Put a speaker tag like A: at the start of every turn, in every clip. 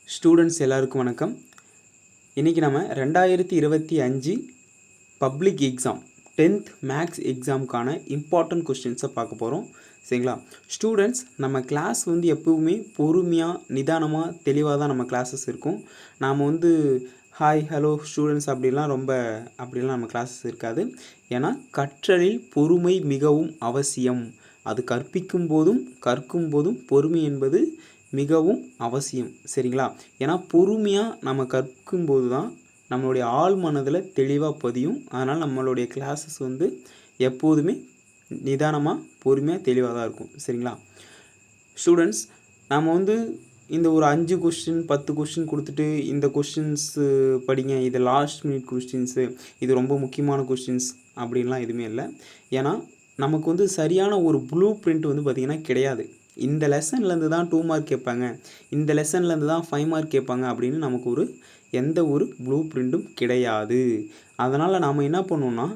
A: Students எல்லாருக்கும் வணக்கம். இன்றைக்கி நம்ம 2025 பப்ளிக் எக்ஸாம் 10th மேக்ஸ் எக்ஸாமுக்கான இம்பார்ட்டன்ட் கொஸ்டின்ஸை பார்க்க போகிறோம். சரிங்களா ஸ்டூடெண்ட்ஸ், நம்ம கிளாஸ் எப்போவுமே பொறுமையாக நிதானமாக தெளிவாக தான் நம்ம கிளாஸஸ் இருக்கும். நாம் ஹாய் ஹலோ ஸ்டூடெண்ட்ஸ் அப்படிலாம் நம்ம கிளாஸஸ் இருக்காது. ஏன்னா கற்றலில் பொறுமை மிகவும் அவசியம். அது கற்பிக்கும் போதும் பொறுமை என்பது மிகவும் அவசியம். சரிங்களா, ஏன்னா பொறுமையாக நம்ம கற்கும்போது தான் நம்மளுடைய ஆழ் மனதில் தெளிவாக பதியும். அதனால் நம்மளுடைய கிளாஸஸ் எப்போதுமே நிதானமாக பொறுமையாக தெளிவாக தான் இருக்கும். சரிங்களா ஸ்டூடெண்ட்ஸ், நம்ம இந்த ஒரு 5 கொஸ்டின் 10 கொஸ்டின் கொடுத்துட்டு இந்த கொஸ்டின்ஸு படிங்க, இது லாஸ்ட் மினிட் கொஸ்டின்ஸு, இது ரொம்ப முக்கியமான கொஸ்டின்ஸ் அப்படின்லாம் எதுவுமே இல்லை. ஏன்னா நமக்கு சரியான ஒரு ப்ளூ பிரிண்ட் பார்த்திங்கன்னா கிடையாது. இந்த லெசன்லேருந்து தான் 2 மார்க் கேட்பாங்க, இந்த லெசன்லேருந்து தான் 5 மார்க் கேட்பாங்க அப்படின்னு நமக்கு எந்த ஒரு ப்ளூ பிரிண்ட்டும் கிடையாது. அதனால் நாம் என்ன பண்ணணும்னா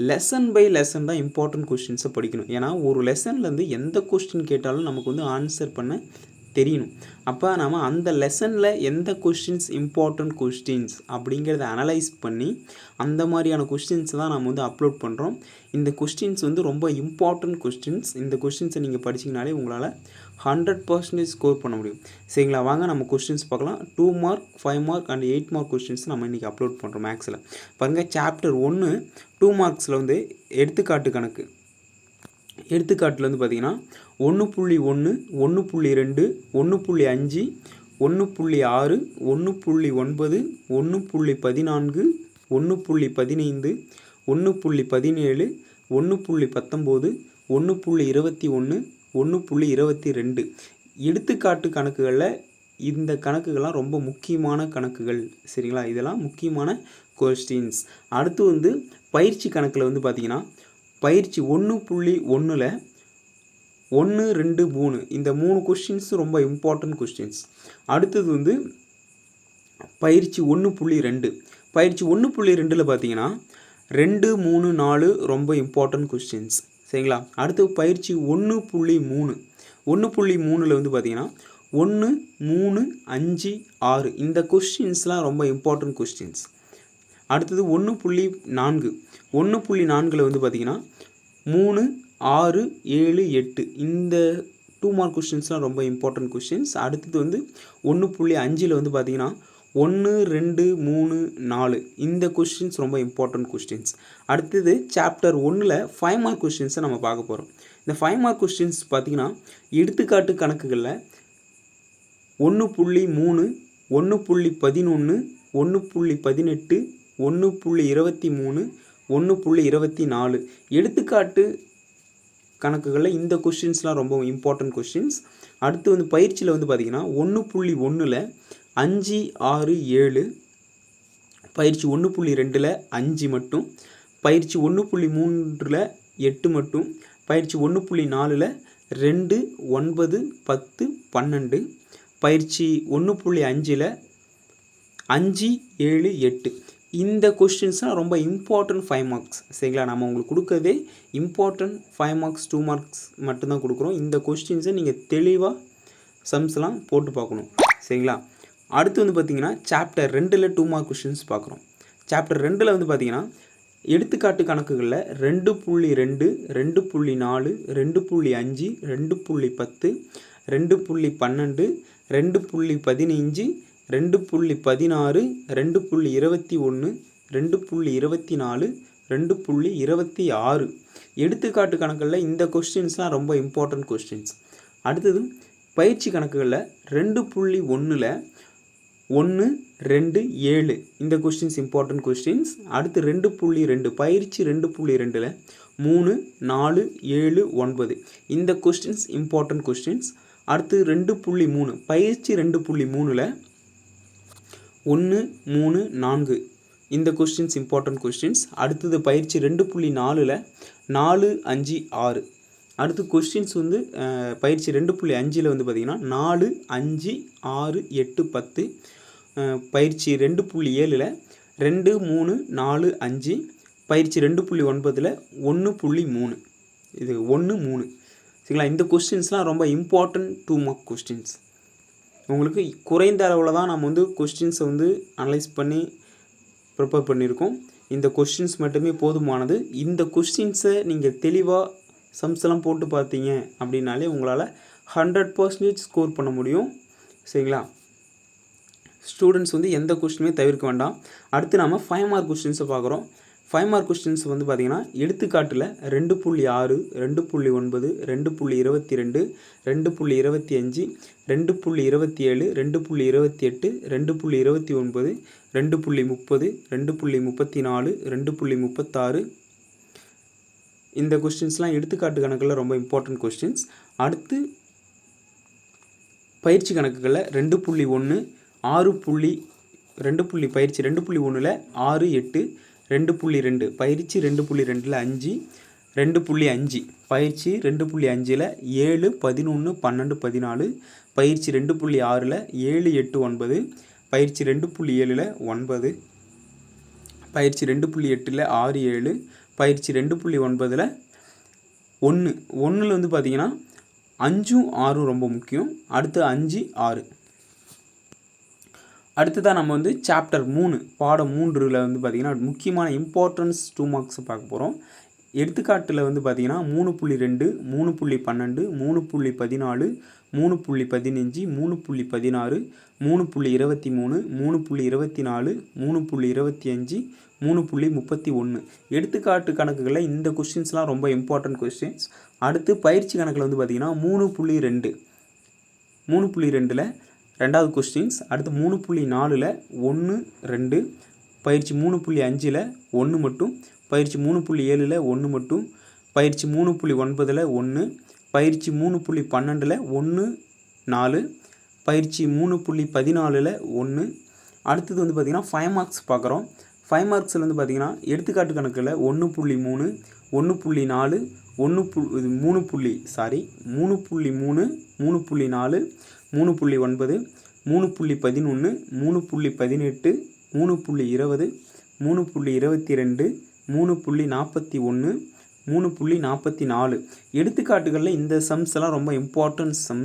A: லெசன் பை லெசன் தான் இம்பார்ட்டன்ட் கொஸ்டின்ஸை படிக்கணும். ஏன்னா ஒரு லெசன்லேருந்து எந்த கொஸ்டின் கேட்டாலும் நமக்கு ஆன்சர் பண்ண தெரியணும். அப்போ நம்ம அந்த லெசனில் எந்த கொஸ்டின்ஸ் இம்பார்ட்டன்ட் கொஸ்டின்ஸ் அப்படிங்கிறத அனலைஸ் பண்ணி அந்த மாதிரியான கொஸ்டின்ஸ் தான் நம்ம அப்லோட் பண்ணுறோம். இந்த கொஸ்டின்ஸ் ரொம்ப இம்பார்ட்டன்ட் கொஸ்டின்ஸ். இந்த கொஸ்டின்ஸை நீங்கள் படிச்சிங்கனாலே உங்களால் 100% ஸ்கோர் பண்ண முடியும். சரிங்களா, வாங்க நம்ம கொஸ்டின்ஸ் பார்க்கலாம். 2 mark 5 mark and 8 mark questions நம்ம இன்றைக்கி அப்லோட் பண்ணுறோம். மேக்ஸில் பாருங்கள், சாப்டர் 1 2 மார்க்ஸில் எடுத்துக்காட்டு கணக்கு. எடுத்துக்காட்டில் பார்த்திங்கன்னா 1.1 1.2 1.5 1.6 1.9 1.14 1.15 1.17 1.19 1.21 1.22 எடுத்துக்காட்டு கணக்குகளில் இந்த கணக்குகள்லாம் ரொம்ப முக்கியமான கணக்குகள். சரிங்களா, இதெல்லாம் முக்கியமான கொஸ்டின்ஸ். அடுத்து பயிற்சி கணக்கில் பார்த்திங்கன்னா பயிற்சி 1.1ல் 1 2 3 இந்த 3 கொஸ்டின்ஸ் ரொம்ப இம்பார்ட்டன்ட் கொஸ்டின்ஸ். அடுத்தது பயிற்சி 1.2. பயிற்சி 1.2ல் பார்த்திங்கன்னா 2 3 4 ரொம்ப இம்பார்ட்டன்ட் கொஸ்டின்ஸ். சரிங்களா, அடுத்து பயிற்சி 1.3. 1.3ல் பார்த்திங்கன்னா 1 3 5 6 இந்த கொஸ்டின்ஸ்லாம் ரொம்ப இம்பார்ட்டன்ட் கொஸ்டின்ஸ். அடுத்தது 1.4. 1.4ல் பார்த்திங்கன்னா 3 6 7 8 இந்த 2 மார்க் கொஸ்டின்ஸ்லாம் ரொம்ப இம்பார்ட்டன்ட் கொஸ்டின்ஸ். அடுத்தது 1.5ல் பார்த்திங்கன்னா 1 2 3 4 இந்த கொஸ்டின்ஸ் ரொம்ப இம்பார்ட்டன்ட் கொஸ்டின்ஸ். அடுத்தது சாப்டர் 1ல் 5 மார்க் கொஸ்டின்ஸை நம்ம பார்க்க போகிறோம். இந்த 5 மார்க் கொஸ்டின்ஸ் பார்த்திங்கன்னா எடுத்துக்காட்டு கணக்குகளில் 1.3 1.11 1.18 1.23 1.24 எடுத்துக்காட்டு கணக்குகளில் இந்த கொஸ்டின்ஸ்லாம் ரொம்ப இம்பார்ட்டன்ட் கொஸ்டின்ஸ். அடுத்து பயிற்சியில் பார்த்திங்கன்னா 1.1ல் 5 6 7 பயிற்சி 1.2ல் 5 மட்டும், பயிற்சி 1.3ல் 8 மட்டும், பயிற்சி 1.4ல் 2 9 10 12, பயிற்சி 1.5ல் 5 7 8 இந்த கொஸ்டின்ஸ்லாம் ரொம்ப இம்பார்ட்டன்ட் 5 மார்க்ஸ். சரிங்களா, நம்ம உங்களுக்கு கொடுக்கறதே இம்பார்ட்டன்ட் 5 மார்க்ஸ் 2 மார்க்ஸ் மட்டும்தான் கொடுக்குறோம். இந்த கொஸ்டின்ஸை நீங்கள் தெளிவாக சம்ஸ்லாம் போட்டு பார்க்கணும். சரிங்களா, அடுத்து பார்த்திங்கன்னா சாப்டர் 2ல் 2 மார்க் கொஸ்டின்ஸ் பார்க்குறோம். சாப்டர் 2ல் பார்த்திங்கன்னா எடுத்துக்காட்டு கணக்குகளில் 2.2 2.4 2.5 2.10 2.12 2.15 2.16 2.21 2.24 2.26 எடுத்துக்காட்டு கணக்குகளில் இந்த கொஸ்டின்ஸ்லாம் ரொம்ப இம்பார்ட்டன்ட் கொஸ்டின்ஸ். அடுத்தது பயிற்சி கணக்குகளில் 2.1ல் 1 2 7 இந்த கொஸ்டின்ஸ் இம்பார்ட்டன்ட் கொஸ்டின்ஸ். அடுத்து 2.2 பயிற்சி 2.2ல் 3 4 7 9 இந்த கொஸ்டின்ஸ் இம்பார்ட்டன்ட் கொஸ்டின்ஸ். அடுத்து 2.3 பயிற்சி 2.3ல் 1 3 4 இந்த கொஸ்டின்ஸ் இம்பார்ட்டன்ட் கொஸ்டின்ஸ். அடுத்தது பயிற்சி 2.4ல் 4 5 6. அடுத்து கொஸ்டின்ஸ் பயிற்சி 2.5ல் பார்த்திங்கன்னா 4 5 6 8 10, பயிற்சி 2.7ல் 2 3 4 5, பயிற்சி 2.9ல் 1.3 இது 1 3. சரிங்களா, இந்த கொஸ்டின்ஸ்லாம் ரொம்ப இம்பார்ட்டன்ட் 2 மார்க் கொஸ்டின்ஸ். உங்களுக்கு குறைந்த அளவில் தான் நம்ம வந்து கொஸ்டின்ஸை வந்து அனலைஸ் பண்ணி ப்ரிப்பேர் பண்ணியிருக்கோம். இந்த கொஸ்டின்ஸ் மட்டுமே போதுமானது. இந்த கொஸ்டின்ஸை நீங்கள் தெளிவாக சம்ஸ் எல்லாம் போட்டு பார்த்தீங்க அப்படின்னாலே உங்களால் 100% ஸ்கோர் பண்ண முடியும். சரிங்களா? ஸ்டூடெண்ட்ஸ் வந்து எந்த கொஸ்டினுமே தவிர்க்க வேண்டாம். அடுத்து நம்ம 5 மார்க் கொஸ்டின்ஸை பார்க்குறோம். 5 மார்க் கொஸ்டின்ஸ் வந்து பார்த்திங்கன்னா எடுத்துக்காட்டில் 2.6, 2.9, 2.22, 2.25, 2.27, 2.28, 2.29, 2.30, 2.34, 2.36 இந்த கொஸ்டின்ஸ்லாம் எடுத்துக்காட்டு கணக்கில் ரொம்ப இம்பார்ட்டன்ட் கொஸ்டின்ஸ். அடுத்து பயிற்சி கணக்குகளில் 2.1, 6. பயிற்சி 2.1ல் 6, 8, 2.2 பயிற்சி 2.2ல் 5, 2.5 பயிற்சி 2.5ல் 7, 11, 12, 14 பயிற்சி 2.6ல் 7, 8, 9 பயிற்சி 2.7ல் 9 பயிற்சி 2.8ல் 6, 7 பயிற்சி 2.9ல் 1 வந்து பார்த்திங்கன்னா 5, 6 ரொம்ப முக்கியம். அடுத்து 5, 6. அடுத்ததான் நம்ம வந்து சாப்டர் 3 பாடம் 3ல் வந்து பார்த்திங்கன்னா முக்கியமான இம்பார்ட்டன்ஸ் 2 மார்க்ஸ் பார்க்க போகிறோம். எடுத்துக்காட்டில் வந்து பார்த்திங்கன்னா 3.2, 3.12, 3.14, 3.15, 3.16, 3.23, 3.24, 3.25, 3.31 எடுத்துக்காட்டு கணக்குகளில் இந்த கொஸ்டின்ஸ்லாம் ரொம்ப இம்பார்ட்டன்ட் கொஸ்டின்ஸ். அடுத்து பயிற்சி கணக்கில் வந்து பார்த்திங்கன்னா 3.2ல் 2வது கொஸ்டின்ஸ். அடுத்து 3.4ல் 1, 2 பயிற்சி 3.5ல் 1 மட்டும் பயிற்சி 3.7ல் 1 மட்டும் பயிற்சி 3.9ல் 1 பயிற்சி 3.12ல் 1, 4 பயிற்சி 3.14ல் 1. அடுத்தது வந்து பார்த்திங்கன்னா 5 மார்க்ஸ் பார்க்குறோம். 5 மார்க்ஸில் வந்து பார்த்திங்கன்னா எடுத்துக்காட்டு கணக்கில் 1.3, 1.4, 3.3, 3.4, 3.9, 3.11, 3.11, 3.18, 3.20, 3.22, 3.41, 3.44 எடுத்துக்காட்டுகளில் இந்த சம்ஸ் எல்லாம் ரொம்ப இம்பார்ட்டன்ட் சம்.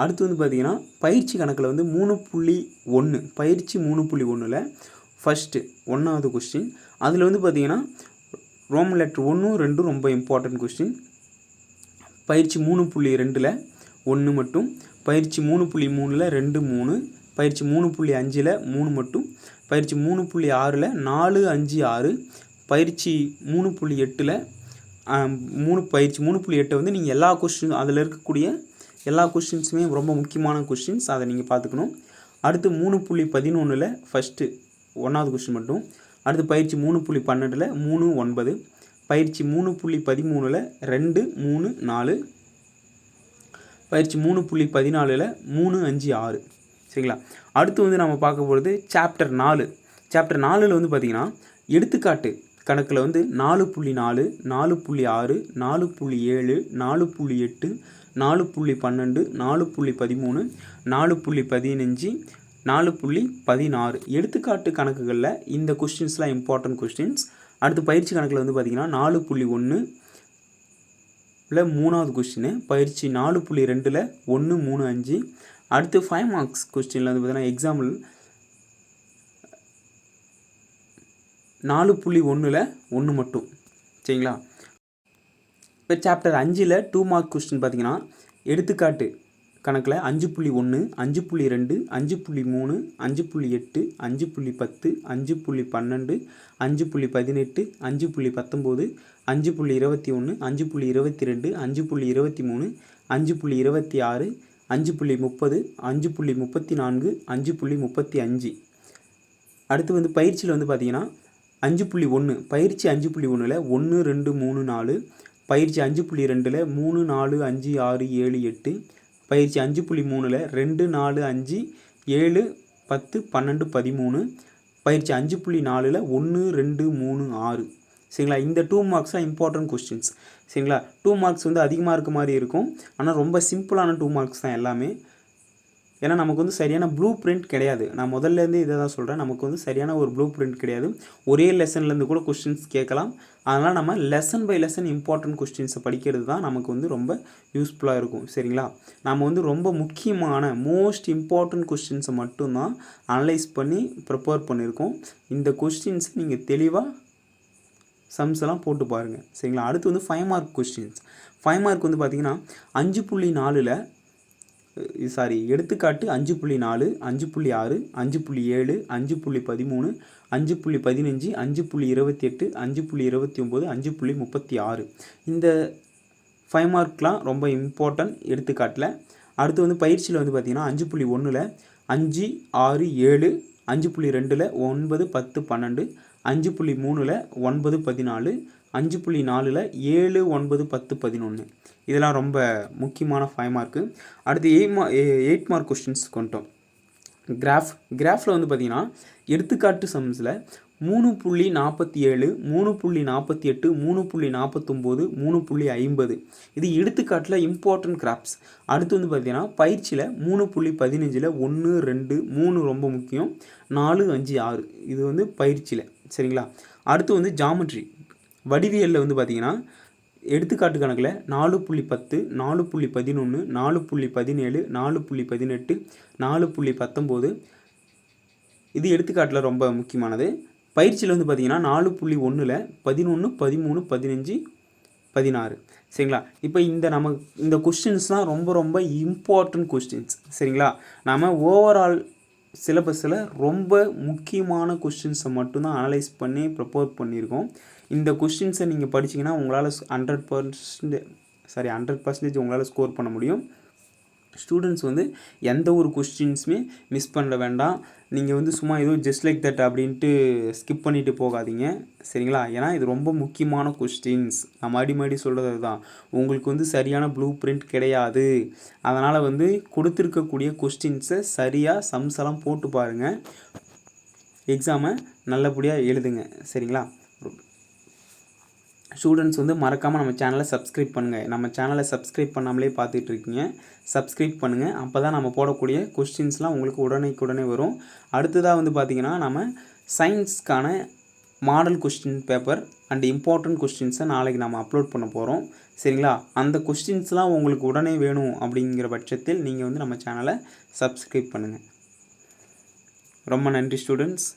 A: அடுத்து வந்து பார்த்திங்கன்னா பயிற்சி கணக்கில் வந்து 3.1 பயிற்சி 3.1ல் ஃபஸ்ட்டு 1வது கொஸ்டின். அதில் வந்து பார்த்திங்கன்னா ரோமன் லெட்டர் 1, 2 ரொம்ப இம்பார்ட்டன்ட் கொஸ்டின். பயிற்சி 3.2ல் 1 மட்டும் பயிற்சி 3.3ல் 2, 3 பயிற்சி 3.5ல் 3 மட்டும் பயிற்சி 3.6ல் 4, 5, 6 பயிற்சி 3.8ல் 3 பயிற்சி 3.8 வந்து நீங்கள் எல்லா கொஸ்டின் அதில் இருக்கக்கூடிய எல்லா கொஸ்டின்ஸுமே ரொம்ப முக்கியமான கொஸ்டின்ஸ், அதை நீங்கள் பார்த்துக்கணும். அடுத்து 3.11ல் ஃபஸ்ட்டு 1வது கொஸ்டின் மட்டும். அடுத்து பயிற்சி 3.12ல் 3, 9 பயிற்சி 3.13ல் 2, 3, 4 பயிற்சி 3.14ல் 3, 5, 6 சரிங்களா? அடுத்து வந்து நம்ம பார்க்க போகிறது சாப்டர் 4. சாப்டர் 4ல் வந்து பார்த்திங்கன்னா எடுத்துக்காட்டு கணக்கில் வந்து 4.4, 4.6, 4.7, 4.8, 4.12, 4.13, 4.15, 4.16 எடுத்துக்காட்டு கணக்குகளில் இந்த கொஸ்டின்ஸ்லாம் இம்பார்ட்டன்ட் கொஸ்டின்ஸ். அடுத்து பயிற்சி கணக்கில் வந்து பார்த்திங்கன்னா 4.1ல் 3வது கொஸ்டின் பயிற்சி 4.2ல் 1, 3, 5 அடுத்து 5 மார்க்ஸ் கொஸ்டினில் வந்து பார்த்திங்கன்னா எக்ஸாம்பிள் 4.1ல் 1 மட்டும் சரிங்களா? இப்போ சாப்டர் 5ல் 2 மார்க் கொஸ்டின் பார்த்திங்கன்னா எடுத்துக்காட்டு கணக்கில் 5.1, 5.2, 5.3, 5.8, 5.10, 5.12, 5.18, 5.19, 5.21, 5.22, 5.23, 5.26, 5.30, 5.34, 5.35 அடுத்து வந்து பயிற்சியில் வந்து பார்த்திங்கன்னா 5.1 பயிற்சி 5.1ல் 1, 2, 3, 4 பயிற்சி 5.2ல் 3, 4, 5, 6, 7, 8 பயிற்சி 5.3ல் 2, 4, 5, 7, 10, 12, 13 பயிற்சி 5.4ல் 1, 2, 3, 6 சரிங்களா? இந்த 2 மார்க்ஸ் தான் இம்பார்ட்டன்ட் கொஸ்டின்ஸ் சரிங்களா? 2 மார்க்ஸ் வந்து அதிகமாக இருக்க மாதிரி இருக்கும், ஆனால் ரொம்ப சிம்பிளான 2 மார்க்ஸ் தான் எல்லாமே. ஏன்னா நமக்கு வந்து சரியான ப்ளூ பிரிண்ட் கிடையாது. நான் முதல்லேருந்து இதை தான் சொல்கிறேன், நமக்கு வந்து சரியான ஒரு ப்ளூ பிரிண்ட் கிடையாது. ஒரே லெசன்லேருந்து கூட கொஸ்டின்ஸ் கேட்கலாம். அதனால் நம்ம லெசன் பை லெசன் இம்பார்ட்டன்ட் கொஸ்டின்ஸை படிக்கிறது தான் நமக்கு வந்து ரொம்ப யூஸ்ஃபுல்லாக இருக்கும். சரிங்களா? நம்ம வந்து ரொம்ப முக்கியமான மோஸ்ட் இம்பார்ட்டன்ட் கொஸ்டின்ஸை மட்டும்தான் அனலைஸ் பண்ணி ப்ரிப்பேர் பண்ணியிருக்கோம். இந்த கொஸ்டின்ஸ் நீங்கள் தெளிவாக சம்ஸ் எல்லாம் போட்டு பாருங்கள். சரிங்களா? அடுத்து வந்து 5 மார்க் கொஸ்டின்ஸ். 5 மார்க் வந்து பார்த்திங்கன்னா 5.4 சாரி எடுத்துக்காட்டு 5.4, 5.6, 5.7, 5.13, 5.15, 5.28, 5.29, 5.36 இந்த 5 மார்க்லாம் ரொம்ப இம்பார்ட்டன்ட் எடுத்துக்காட்டில். அடுத்து வந்து பயிற்சியில் வந்து பார்த்திங்கன்னா 5.1 5, 6, 7, 5.2 9, 10, 12, 5.3 9, 14, 5.4 7, 9, 10, 11 இதெல்லாம் ரொம்ப முக்கியமான 5 மார்க்கு. அடுத்து 8 மார்க் கொஸ்டின்ஸ் கொண்டோம். கிராஃபில் வந்து பார்த்திங்கன்னா எடுத்துக்காட்டு சம்ஸில் 3.47, 3.48, 3.49, 3.50 இது எடுத்துக்காட்டில் இம்பார்ட்டன்ட் கிராஃப்ஸ். அடுத்து வந்து பார்த்திங்கன்னா பயிற்சியில் 3.15 1, 2, 3 ரொம்ப முக்கியம், 4, 5, 6 இது வந்து பயிற்சியில். சரிங்களா? அடுத்து வந்து ஜாமெட்ரி வடிவியலில் வந்து பார்த்திங்கன்னா எடுத்துக்காட்டு கணக்கில் 4.10, 4.11, 4.17, 4.18, 4.19 இது எடுத்துக்காட்டில் ரொம்ப முக்கியமானது. பயிற்சியில் வந்து பார்த்திங்கன்னா 4.1 11, 13, 15, 16 சரிங்களா? இப்போ இந்த கொஸ்டின்ஸ் தான் ரொம்ப ரொம்ப இம்பார்ட்டன்ட் கொஸ்டின்ஸ். சரிங்களா? நம்ம ஓவரால் சிலபஸில் ரொம்ப முக்கியமான கொஸ்டின்ஸை மட்டும்தான் அனலைஸ் பண்ணி ப்ரிப்பேர் பண்ணியிருக்கோம். இந்த கொஸ்டின்ஸை நீங்கள் படிச்சிங்கன்னா உங்களால் 100% உங்களால் ஸ்கோர் பண்ண முடியும். ஸ்டூடெண்ட்ஸ் வந்து எந்த ஒரு கொஸ்டின்ஸுமே மிஸ் பண்ண வேண்டாம். நீங்கள் வந்து சும்மா ஏதோ ஜஸ்ட் லைக் தட் அப்படின்ட்டு ஸ்கிப் பண்ணிவிட்டு போகாதீங்க. சரிங்களா? ஏன்னா இது ரொம்ப முக்கியமான கொஸ்டின்ஸ். நான் மறுபடி சொல்கிறது தான், உங்களுக்கு வந்து சரியான ப்ளூ பிரிண்ட் கிடையாது. அதனால் வந்து கொடுத்துருக்கக்கூடிய கொஸ்டின்ஸை சரியாக சம்ஸ் எல்லாம் போட்டு பாருங்கள், எக்ஸாமை நல்லபடியாக எழுதுங்க. சரிங்களா? ஸ்டூடெண்ட்ஸ் வந்து மறக்காமல் நம்ம சேனலை சப்ஸ்கிரைப் பண்ணுங்கள். நம்ம சேனலை சப்ஸ்கிரைப் பண்ணாமலே பார்த்துட்ருக்கீங்க, சப்ஸ்கிரைப் பண்ணுங்கள். அப்போ தான் நம்ம போடக்கூடிய கொஸ்டின்ஸ்லாம் உங்களுக்கு உடனே வரும். அடுத்ததாக வந்து பார்த்திங்கன்னா நம்ம சயின்ஸ்க்கான model question paper and important கொஸ்டின்ஸை நாளைக்கு நம்ம அப்லோட் பண்ண போகிறோம். சரிங்களா? அந்த கொஸ்டின்ஸ்லாம் உங்களுக்கு உடனே வேணும் அப்படிங்கிற பட்சத்தில் நீங்கள் வந்து நம்ம சேனலை சப்ஸ்கிரைப் பண்ணுங்கள். ரொம்ப நன்றி ஸ்டூடெண்ட்ஸ்.